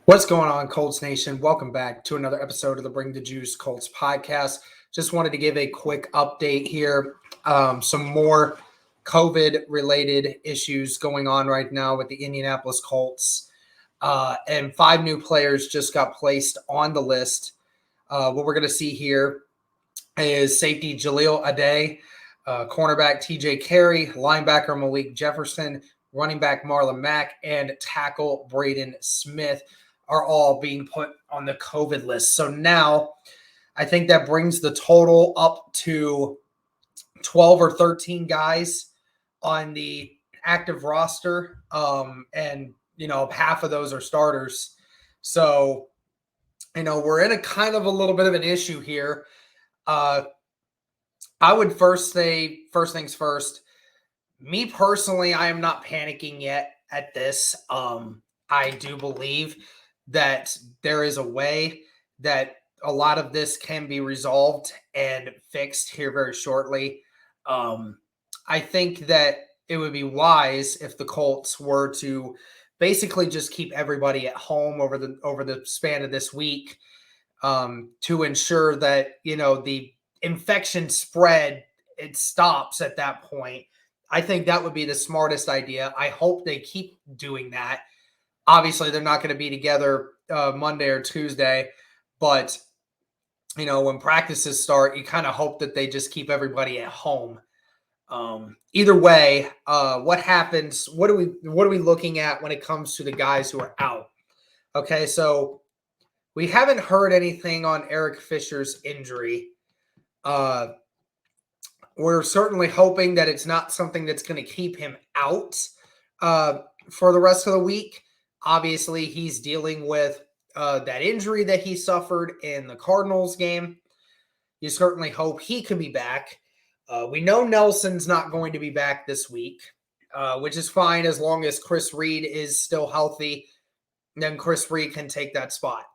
What's going on, Colts Nation? Welcome back to another episode of the Bring the Juice Colts podcast. Just wanted to give a quick update here. Some more COVID-related issues going on right now with the Indianapolis Colts. And 5 new players just got placed on the list. What we're going to see here is safety Jaleel Addae, cornerback TJ Carey, linebacker Malik Jefferson, running back Marlon Mack, and tackle Braden Smith are all being put on the COVID list. So now I think that brings the total up to 12 or 13 guys on the active roster. And, half of those are starters. So, we're in a kind of a little bit of an issue here. I would first say, first things first, me personally, I am not panicking yet at this. I do believe that there is a way that a lot of this can be resolved and fixed here very shortly. I think that it would be wise if the Colts were to basically just keep everybody at home over the span of this week, to ensure that, the infection spread, it stops at that point. I think that would be the smartest idea. I hope they keep doing that. Obviously, they're not going to be together Monday or Tuesday, but, when practices start, you kind of hope that they just keep everybody at home. Either way, what happens? What are we looking at when it comes to the guys who are out? Okay, so we haven't heard anything on Eric Fisher's injury. We're certainly hoping that it's not something that's going to keep him out for the rest of the week. Obviously, he's dealing with that injury that he suffered in the Cardinals game. You certainly hope he can be back. We know Nelson's not going to be back this week, which is fine as long as Chris Reed is still healthy. Then Chris Reed can take that spot.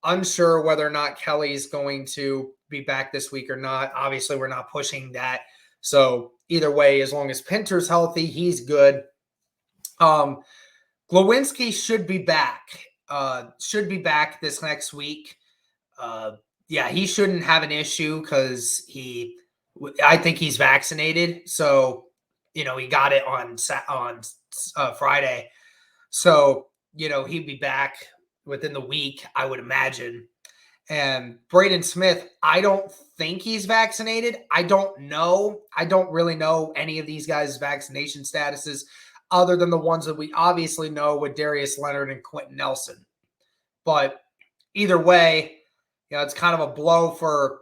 Unsure whether or not Kelly's going to be back this week or not. Obviously, we're not pushing that. So either way, as long as Pinter's healthy, he's good. Glowinski should be back. This next week. He shouldn't have an issue because I think he's vaccinated. So, he got it on Friday. So, he'd be back within the week, I would imagine. And Braden Smith, I don't think he's vaccinated. I don't know. I don't really know any of these guys' vaccination statuses other than the ones that we obviously know with Darius Leonard and Quentin Nelson. But either way, it's kind of a blow for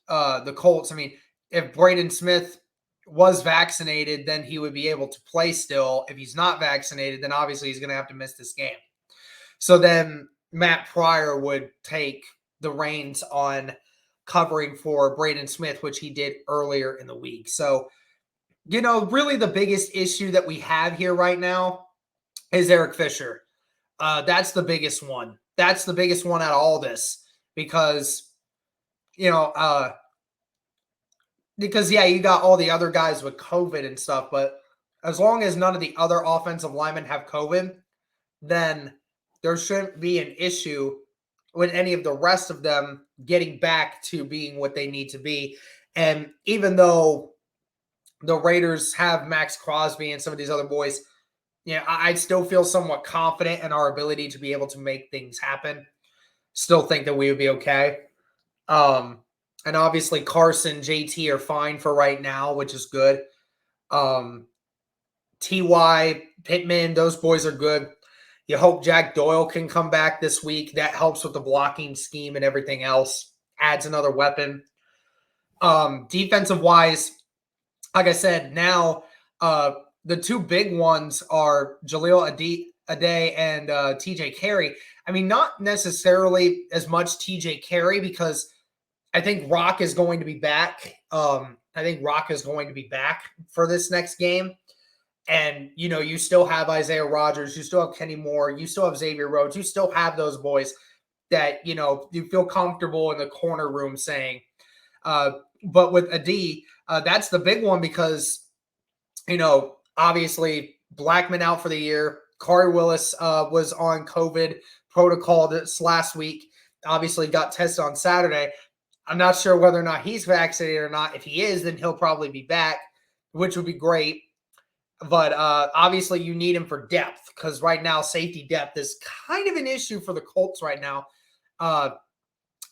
the Colts. I mean, if Braden Smith was vaccinated, then he would be able to play still. If he's not vaccinated, then obviously he's going to have to miss this game. So then Matt Pryor would take the reins on covering for Braden Smith, which he did earlier in the week. So, really the biggest issue that we have here right now is Eric Fisher. That's the biggest one. That's the biggest one out of all this because, you got all the other guys with COVID and stuff, but as long as none of the other offensive linemen have COVID, then there shouldn't be an issue with any of the rest of them getting back to being what they need to be. And even though the Raiders have Max Crosby and some of these other boys, I still feel somewhat confident in our ability to be able to make things happen. Still think that we would be okay. And obviously Carson, JT are fine for right now, which is good. TY, Pittman, those boys are good. You hope Jack Doyle can come back this week. That helps with the blocking scheme and everything else. Adds another weapon. Defensive-wise, like I said, now the two big ones are Jaleel Addae and TJ Carey. I mean, not necessarily as much TJ Carey because I think Rock is going to be back. I think Rock is going to be back for this next game. And, you still have Isaiah Rodgers. You still have Kenny Moore. You still have Xavier Rhodes. You still have those boys that, you feel comfortable in the corner room saying. But with Addae, that's the big one because, obviously Blackman out for the year. Corey Willis was on COVID protocol this last week. Obviously got tested on Saturday. I'm not sure whether or not he's vaccinated or not. If he is, then he'll probably be back, which would be great. But obviously you need him for depth because right now safety depth is kind of an issue for the Colts right now.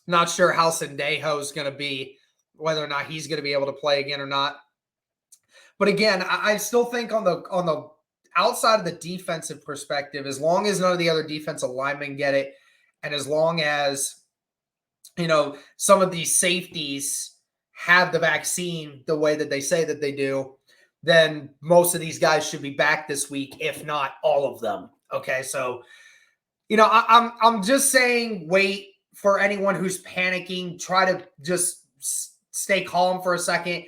Not sure how Sendejo is going to be, whether or not he's going to be able to play again or not. But again, I still think on the outside of the defensive perspective, as long as none of the other defensive linemen get it, and as long as, you know, some of these safeties have the vaccine the way that they say that they do, then most of these guys should be back this week, if not all of them. Okay, so, you know, I'm just saying, wait for anyone who's panicking. Try to just stay calm for a second.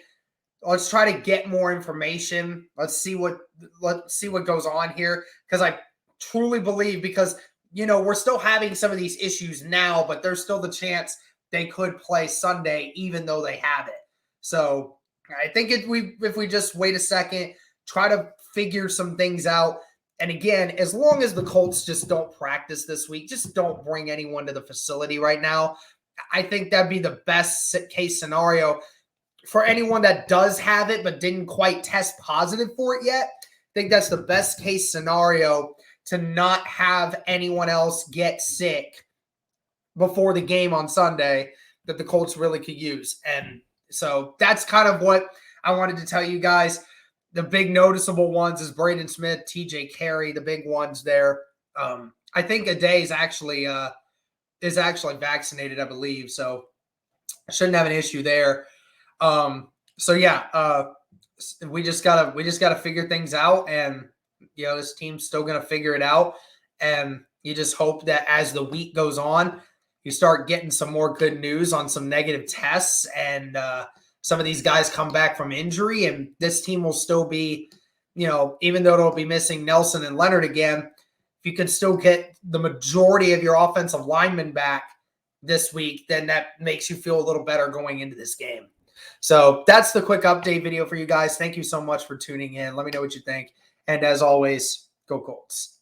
Let's try to get more information. Let's see what goes on here, because I truly believe, because, you know, we're still having some of these issues now, but there's still the chance they could play Sunday even though they have it. So I think if we just wait a second, try to figure some things out. And again, as long as the Colts just don't practice this week, just don't bring anyone to the facility right now. I think that'd be the best case scenario for anyone that does have it but didn't quite test positive for it yet. I think that's the best case scenario, to not have anyone else get sick before the game on Sunday that the Colts really could use. And so that's kind of what I wanted to tell you guys. The big noticeable ones is Braden Smith, TJ Carey, the big ones there. I think Aday is actually vaccinated, I believe. So shouldn't have an issue there. So yeah, we just gotta figure things out, and you know, this team's still gonna figure it out. And you just hope that as the week goes on, you start getting some more good news on some negative tests, and some of these guys come back from injury, and this team will still be, you know, even though it'll be missing Nelson and Leonard again, if you can still get the majority of your offensive linemen back this week, then that makes you feel a little better going into this game. So that's the quick update video for you guys. Thank you so much for tuning in. Let me know what you think. And as always, go Colts.